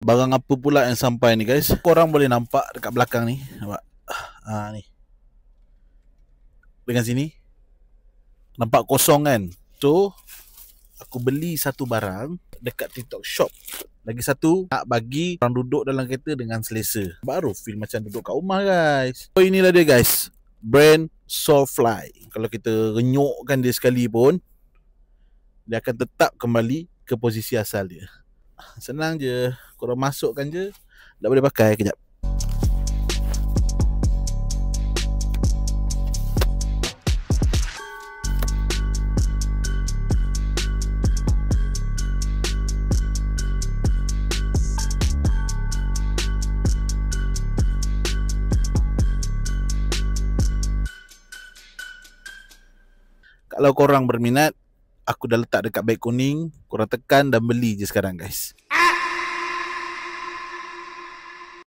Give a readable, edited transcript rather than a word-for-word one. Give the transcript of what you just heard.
Barang apa pula yang sampai ni guys. Korang boleh nampak dekat belakang ni. Nampak? Ni. Dengan sini. Nampak kosong kan? So, aku beli satu barang dekat TikTok Shop. Lagi satu, nak bagi orang duduk dalam kereta dengan selesa. Baru feel macam duduk kat rumah guys. So, inilah dia guys. Brand Soulfly. Kalau kita renyukkan dia sekali pun, dia akan tetap kembali ke posisi asal dia. Senang je. Korang masukkan je, dah boleh pakai. Kejap. Kalau korang berminat, aku dah letak dekat beg kuning. Korang tekan dan beli je sekarang guys.